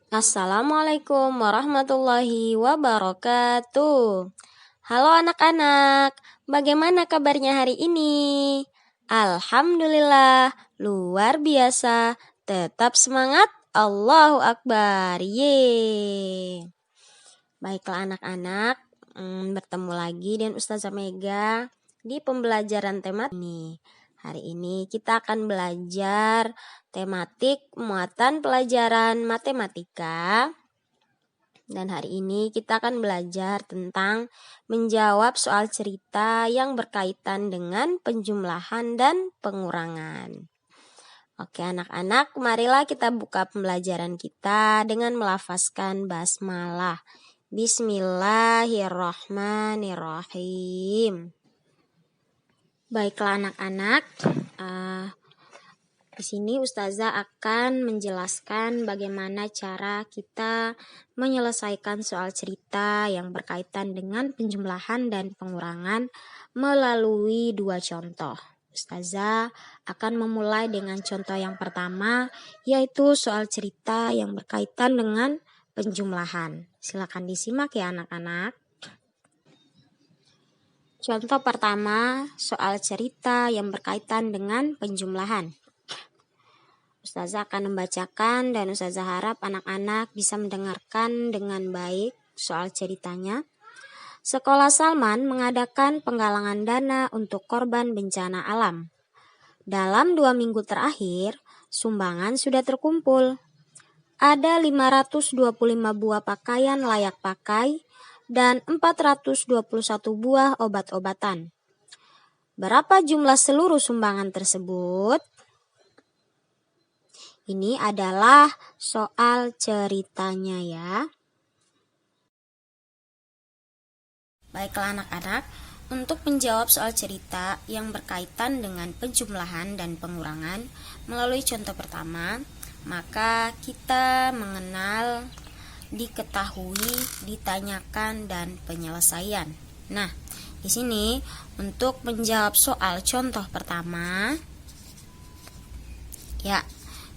Assalamualaikum warahmatullahi wabarakatuh. Halo anak-anak, bagaimana kabarnya hari ini? Alhamdulillah, luar biasa. Tetap semangat, Allahu Akbar. Yeay. Baiklah anak-anak, bertemu lagi dengan Ustazah Mega di pembelajaran tema ini. Hari ini kita akan belajar tematik muatan pelajaran matematika. Dan hari ini kita akan belajar tentang menjawab soal cerita yang berkaitan dengan penjumlahan dan pengurangan. Oke anak-anak, marilah kita buka pembelajaran kita dengan melafazkan basmalah. Bismillahirrahmanirrahim. Baiklah anak-anak, di sini Ustazah akan menjelaskan bagaimana cara kita menyelesaikan soal cerita yang berkaitan dengan penjumlahan dan pengurangan melalui dua contoh. Ustazah akan memulai dengan contoh yang pertama, yaitu soal cerita yang berkaitan dengan penjumlahan. Silakan disimak ya anak-anak. Contoh pertama, soal cerita yang berkaitan dengan penjumlahan. Ustazah akan membacakan dan Ustazah harap anak-anak bisa mendengarkan dengan baik soal ceritanya. Sekolah Salman mengadakan penggalangan dana untuk korban bencana alam. Dalam 2 minggu terakhir, sumbangan sudah terkumpul. Ada 525 buah pakaian layak pakai dan 421 buah obat-obatan. Berapa jumlah seluruh sumbangan tersebut? Ini adalah soal ceritanya ya. Baiklah anak-anak, untuk menjawab soal cerita yang berkaitan dengan penjumlahan dan pengurangan melalui contoh pertama, maka kita mengenal diketahui, ditanyakan, dan penyelesaian. Nah, di sini untuk menjawab soal contoh pertama, ya,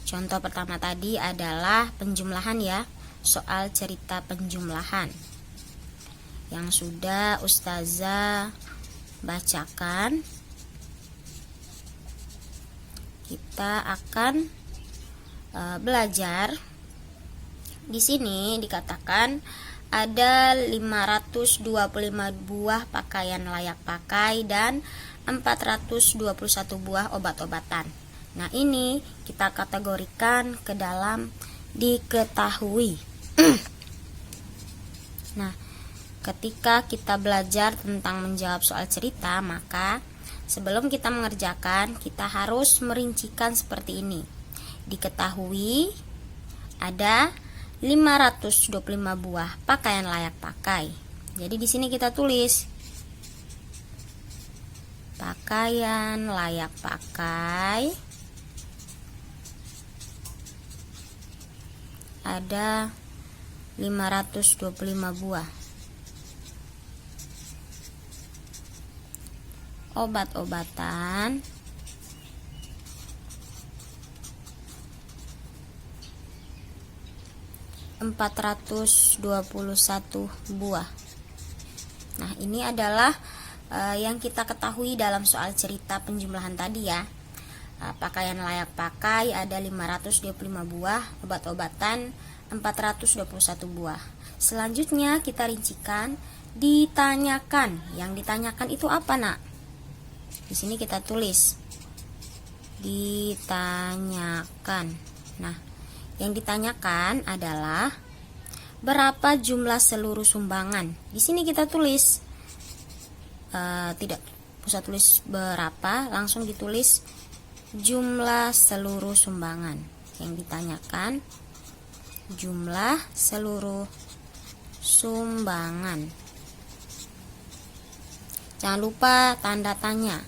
contoh pertama tadi adalah penjumlahan ya, soal cerita penjumlahan yang sudah Ustazah bacakan. Kita akan belajar. Di sini dikatakan ada 525 buah pakaian layak pakai dan 421 buah obat-obatan. Nah, ini kita kategorikan ke dalam diketahui. Nah, ketika kita belajar tentang menjawab soal cerita, maka sebelum kita mengerjakan, kita harus merincikan seperti ini. Diketahui ada 525 buah pakaian layak pakai. Jadi di sini kita tulis pakaian layak pakai ada 525 buah. Obat-obatan (421 buah. Nah, ini adalah yang kita ketahui dalam soal cerita penjumlahan tadi ya. Pakaian layak pakai ada 525 buah, obat-obatan 421 buah. Selanjutnya kita rincikan ditanyakan. Yang ditanyakan itu apa, Nak? Di sini kita tulis ditanyakan. Nah, yang ditanyakan adalah berapa jumlah seluruh sumbangan. Di sini kita tulis tidak usah tulis berapa, langsung ditulis jumlah seluruh sumbangan. Yang ditanyakan jumlah seluruh sumbangan. Jangan lupa tanda tanya.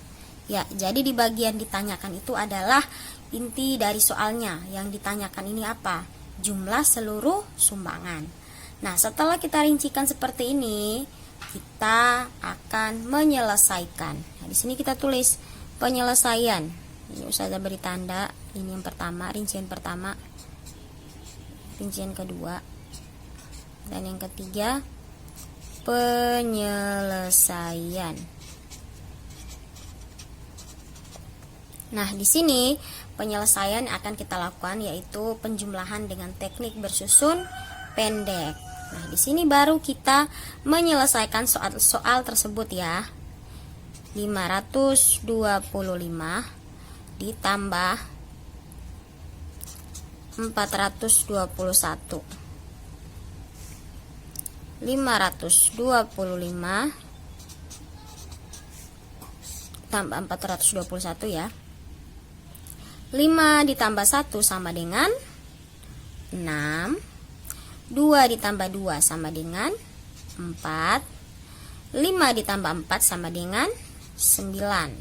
Ya, jadi di bagian ditanyakan itu adalah inti dari soalnya. Yang ditanyakan ini apa? Jumlah seluruh sumbangan. Nah, setelah kita rincikan seperti ini, kita akan menyelesaikan. Nah, di sini kita tulis penyelesaian. Ini Ustazah beri tanda. Ini yang pertama, rincian pertama. rincian kedua. Dan yang ketiga, penyelesaian. Nah, di sini penyelesaian akan kita lakukan yaitu penjumlahan dengan teknik bersusun pendek. Nah, di sini baru kita menyelesaikan soal tersebut ya. 525 ditambah 421. 525 tambah 421 ya. 5 ditambah 1 sama dengan 6. 2 ditambah 2 sama dengan 4. 5 ditambah 4 sama dengan 9.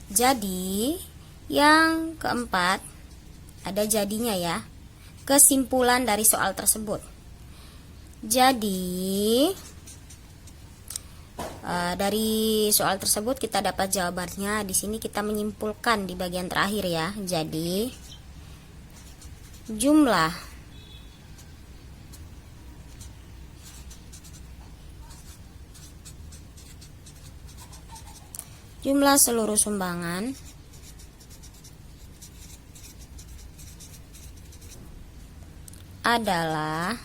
Jadi yang keempat ada jadinya ya, kesimpulan dari soal tersebut. Jadi dari soal tersebut kita dapat jawabannya. Di sini kita menyimpulkan di bagian terakhir ya. Jadi jumlah seluruh sumbangan adalah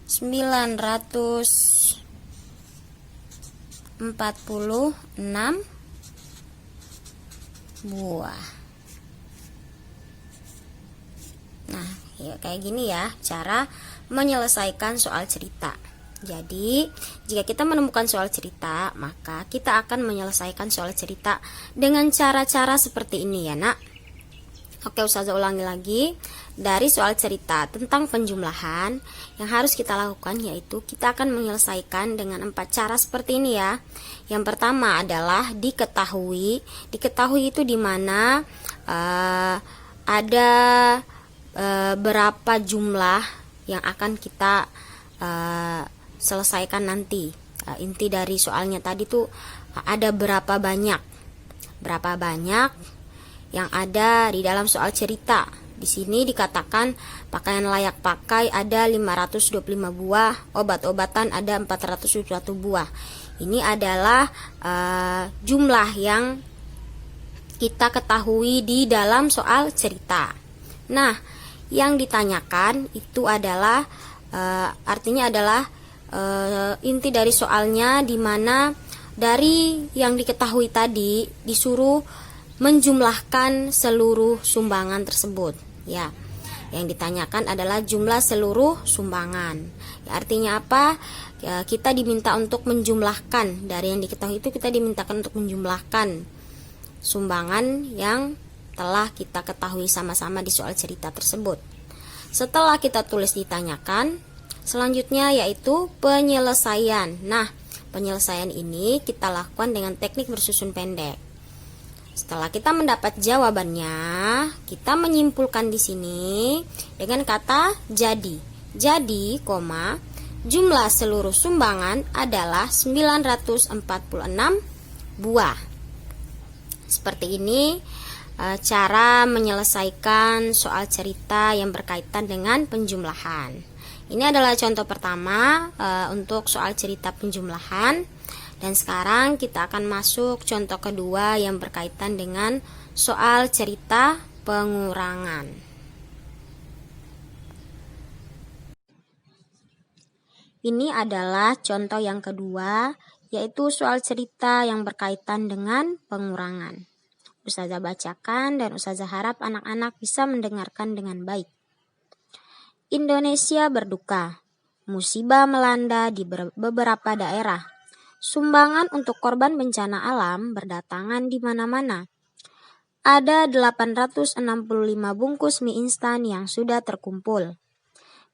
946 buah. Nah, ya kayak gini ya cara menyelesaikan soal cerita. Jadi, jika kita menemukan soal cerita, maka kita akan menyelesaikan soal cerita dengan cara-cara seperti ini ya, Nak. Oke, Ustazah ulangi lagi. Dari soal cerita tentang penjumlahan, yang harus kita lakukan yaitu kita akan menyelesaikan dengan 4 cara seperti ini ya. Yang pertama adalah diketahui. Diketahui itu dimana ada berapa jumlah yang akan kita selesaikan nanti. Inti dari soalnya tadi tuh ada berapa banyak yang ada di dalam soal cerita. Di sini dikatakan pakaian layak pakai ada 525 buah, obat-obatan ada 421 buah. Ini adalah jumlah yang kita ketahui di dalam soal cerita. Nah, yang ditanyakan itu adalah artinya adalah inti dari soalnya, di mana dari yang diketahui tadi disuruh menjumlahkan seluruh sumbangan tersebut ya. Yang ditanyakan adalah jumlah seluruh sumbangan ya, artinya apa ya, kita diminta untuk menjumlahkan. Dari yang diketahui itu kita dimintakan untuk menjumlahkan sumbangan yang telah kita ketahui sama-sama di soal cerita tersebut. Setelah kita tulis ditanyakan, selanjutnya yaitu penyelesaian. Nah, penyelesaian ini kita lakukan dengan teknik bersusun pendek. Setelah kita mendapat jawabannya, kita menyimpulkan di sini dengan kata jadi. Jadi, jumlah seluruh sumbangan adalah 946 buah. Seperti ini cara menyelesaikan soal cerita yang berkaitan dengan penjumlahan. Ini adalah contoh pertama untuk soal cerita penjumlahan. Dan sekarang kita akan masuk contoh kedua yang berkaitan dengan soal cerita pengurangan. Ini adalah contoh yang kedua, yaitu soal cerita yang berkaitan dengan pengurangan. Ustazah bacakan dan Ustazah harap anak-anak bisa mendengarkan dengan baik. Indonesia berduka. Musibah melanda di beberapa daerah. Sumbangan untuk korban bencana alam berdatangan di mana-mana. Ada 865 bungkus mie instan yang sudah terkumpul.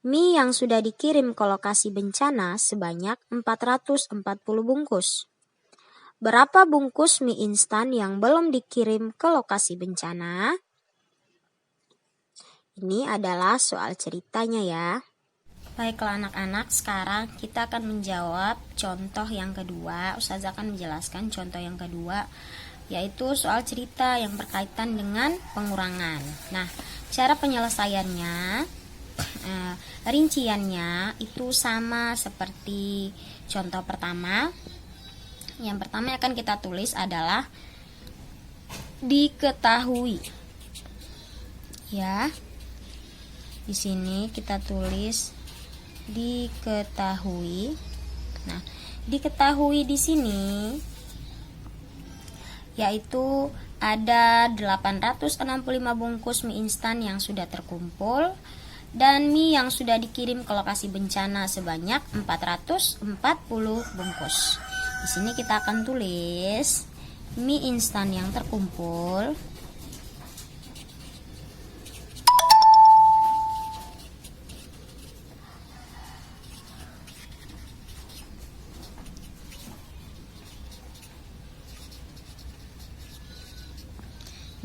Mie yang sudah dikirim ke lokasi bencana sebanyak 440 bungkus. Berapa bungkus mie instan yang belum dikirim ke lokasi bencana? Ini adalah soal ceritanya ya. Baiklah anak-anak, sekarang kita akan menjawab contoh yang kedua. Ustazah akan menjelaskan contoh yang kedua yaitu soal cerita yang berkaitan dengan pengurangan. Nah, cara penyelesaiannya, rinciannya itu sama seperti contoh pertama. Yang pertama yang akan kita tulis adalah diketahui. Ya. Di sini kita tulis diketahui. Nah, diketahui di sini yaitu ada 865 bungkus mie instan yang sudah terkumpul dan mie yang sudah dikirim ke lokasi bencana sebanyak 440 bungkus. Di sini kita akan tulis mie instan yang terkumpul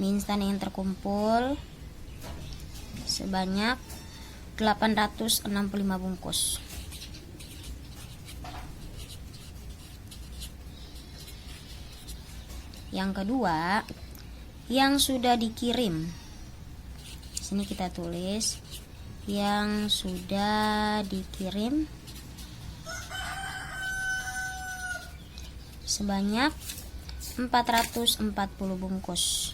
mie instan yang terkumpul sebanyak 865 bungkus. Yang kedua, yang sudah dikirim. Di sini kita tulis yang sudah dikirim sebanyak 440 bungkus.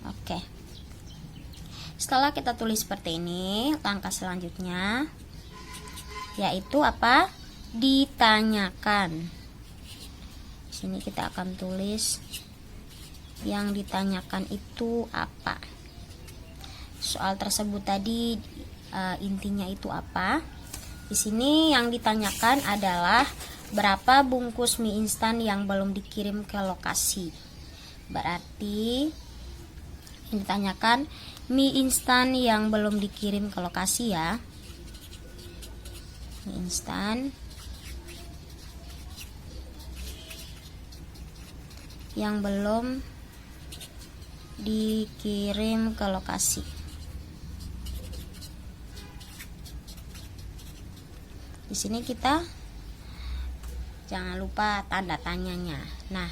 Oke. Setelah kita tulis seperti ini, langkah selanjutnya yaitu apa? Ditanyakan. Di sini kita akan tulis yang ditanyakan itu apa. Soal tersebut tadi intinya itu apa? Di sini yang ditanyakan adalah berapa bungkus mie instan yang belum dikirim ke lokasi. Berarti yang ditanyakan mie instan yang belum dikirim ke lokasi ya. Mie instan yang belum dikirim ke lokasi. Di sini kita jangan lupa tanda tanyanya. Nah,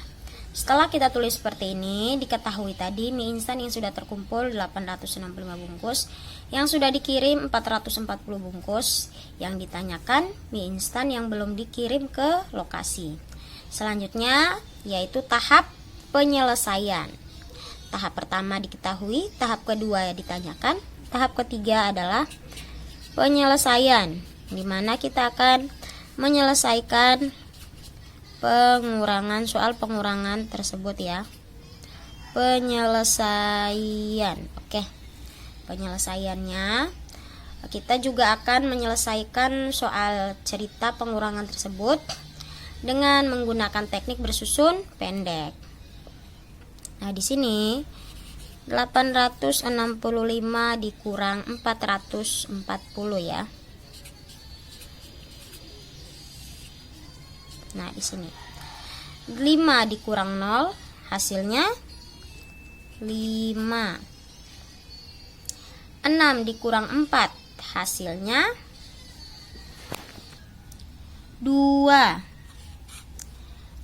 setelah kita tulis seperti ini, diketahui tadi mie instan yang sudah terkumpul 865 bungkus, yang sudah dikirim 440 bungkus, yang ditanyakan mie instan yang belum dikirim ke lokasi. Selanjutnya yaitu tahap penyelesaian. Tahap pertama diketahui, tahap kedua ya ditanyakan, tahap ketiga adalah penyelesaian, di mana kita akan menyelesaikan pengurangan, soal pengurangan tersebut ya. Penyelesaian. Oke. Penyelesaiannya kita juga akan menyelesaikan soal cerita pengurangan tersebut dengan menggunakan teknik bersusun pendek. Nah, di sini 865 dikurang 440 ya. Nah, di sini 5 dikurang 0 hasilnya 5. 6 dikurang 4 hasilnya 2.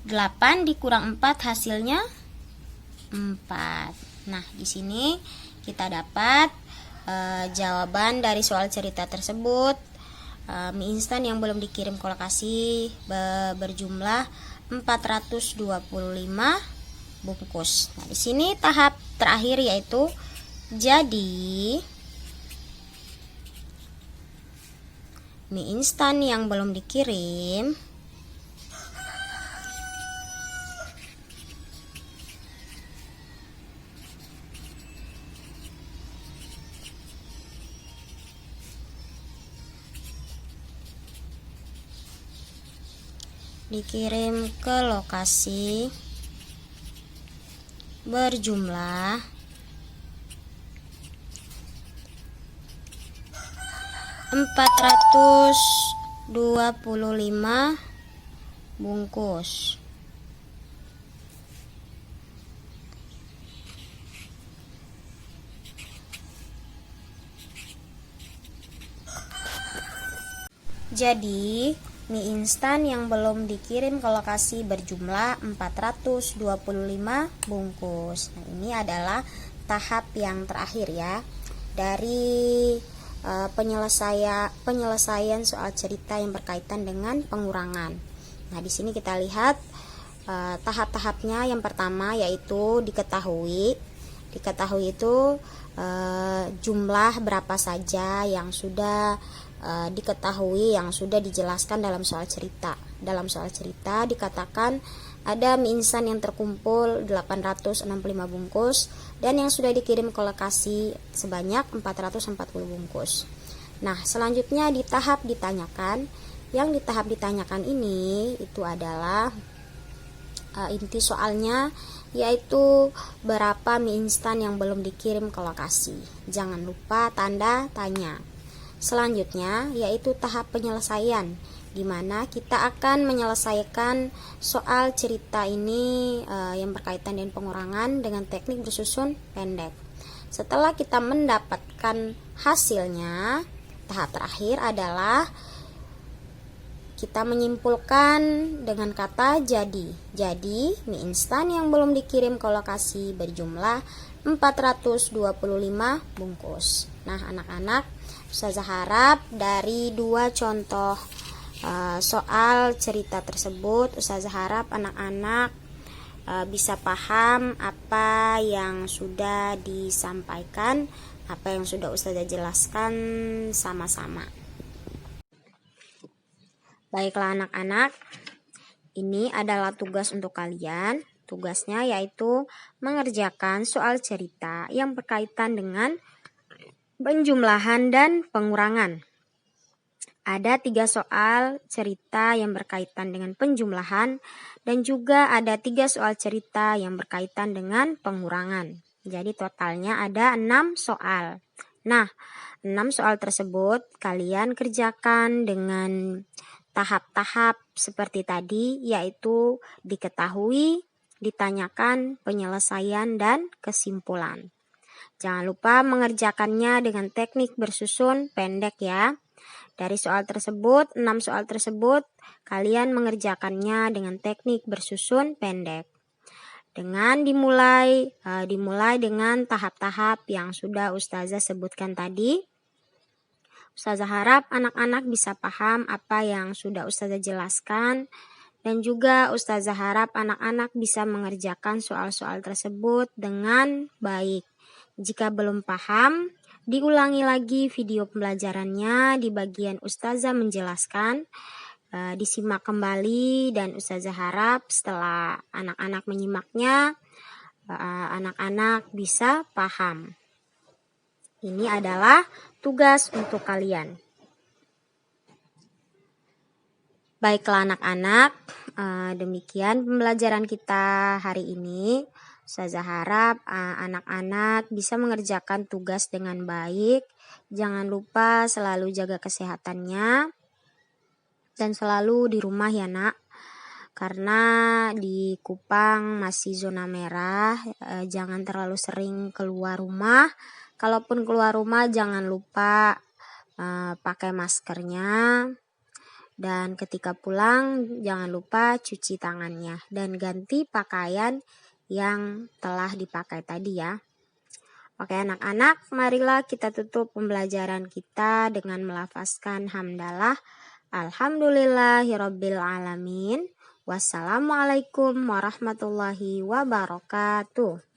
8 dikurang 4 hasilnya 4. Nah, di sini kita dapat jawaban dari soal cerita tersebut. Mie instan yang belum dikirim ke lokasi berjumlah 425 bungkus. Nah, di sini tahap terakhir yaitu jadi mie instan yang belum dikirim dikirim ke lokasi berjumlah 425 bungkus. Jadi mie instan yang belum dikirim ke lokasi berjumlah 425 bungkus. Nah, ini adalah tahap yang terakhir ya dari penyelesaian soal cerita yang berkaitan dengan pengurangan. Nah, di sini kita lihat tahap-tahapnya. Yang pertama yaitu diketahui itu jumlah berapa saja yang sudah diketahui, yang sudah dijelaskan dalam soal cerita. Dalam soal cerita dikatakan ada mie instan yang terkumpul 865 bungkus dan yang sudah dikirim ke lokasi sebanyak 440 bungkus. Nah, selanjutnya di tahap ditanyakan. Yang di tahap ditanyakan ini itu adalah inti soalnya, yaitu berapa mie instan yang belum dikirim ke lokasi. Jangan lupa tanda tanya. Selanjutnya yaitu tahap penyelesaian, di mana kita akan menyelesaikan soal cerita ini yang berkaitan dengan pengurangan dengan teknik bersusun pendek. Setelah kita mendapatkan hasilnya, tahap terakhir adalah kita menyimpulkan dengan kata jadi. Jadi, mie instan yang belum dikirim ke lokasi berjumlah 425 bungkus. Nah, anak-anak, Ustazah harap dari dua contoh soal cerita tersebut, Ustazah harap anak-anak bisa paham apa yang sudah disampaikan, apa yang sudah Ustazah jelaskan sama-sama. Baiklah anak-anak, ini adalah tugas untuk kalian. Tugasnya yaitu mengerjakan soal cerita yang berkaitan dengan penjumlahan dan pengurangan. Ada 3 soal cerita yang berkaitan dengan penjumlahan dan juga ada 3 soal cerita yang berkaitan dengan pengurangan. Jadi totalnya ada 6 soal. Nah, 6 soal tersebut kalian kerjakan dengan tahap-tahap seperti tadi, yaitu diketahui, ditanyakan, penyelesaian, dan kesimpulan. Jangan lupa mengerjakannya dengan teknik bersusun pendek ya. Dari soal tersebut, 6 soal tersebut, kalian mengerjakannya dengan teknik bersusun pendek. Dengan dimulai dengan tahap-tahap yang sudah Ustazah sebutkan tadi. Ustazah harap anak-anak bisa paham apa yang sudah Ustazah jelaskan, dan juga Ustazah harap anak-anak bisa mengerjakan soal-soal tersebut dengan baik. Jika belum paham, diulangi lagi video pembelajarannya di bagian Ustazah menjelaskan, disimak kembali, dan Ustazah harap setelah anak-anak menyimaknya, anak-anak bisa paham. Ini adalah tugas untuk kalian. Baiklah anak-anak, demikian pembelajaran kita hari ini. Ustazah harap anak-anak bisa mengerjakan tugas dengan baik. Jangan lupa selalu jaga kesehatannya dan selalu di rumah ya nak. Karena di Kupang masih zona merah, jangan terlalu sering keluar rumah. Kalaupun keluar rumah jangan lupa pakai maskernya, dan ketika pulang jangan lupa cuci tangannya dan ganti pakaian yang telah dipakai tadi ya. Oke anak-anak, marilah kita tutup pembelajaran kita dengan melafazkan hamdalah. Alhamdulillahirabbil alamin. Wassalamualaikum warahmatullahi wabarakatuh.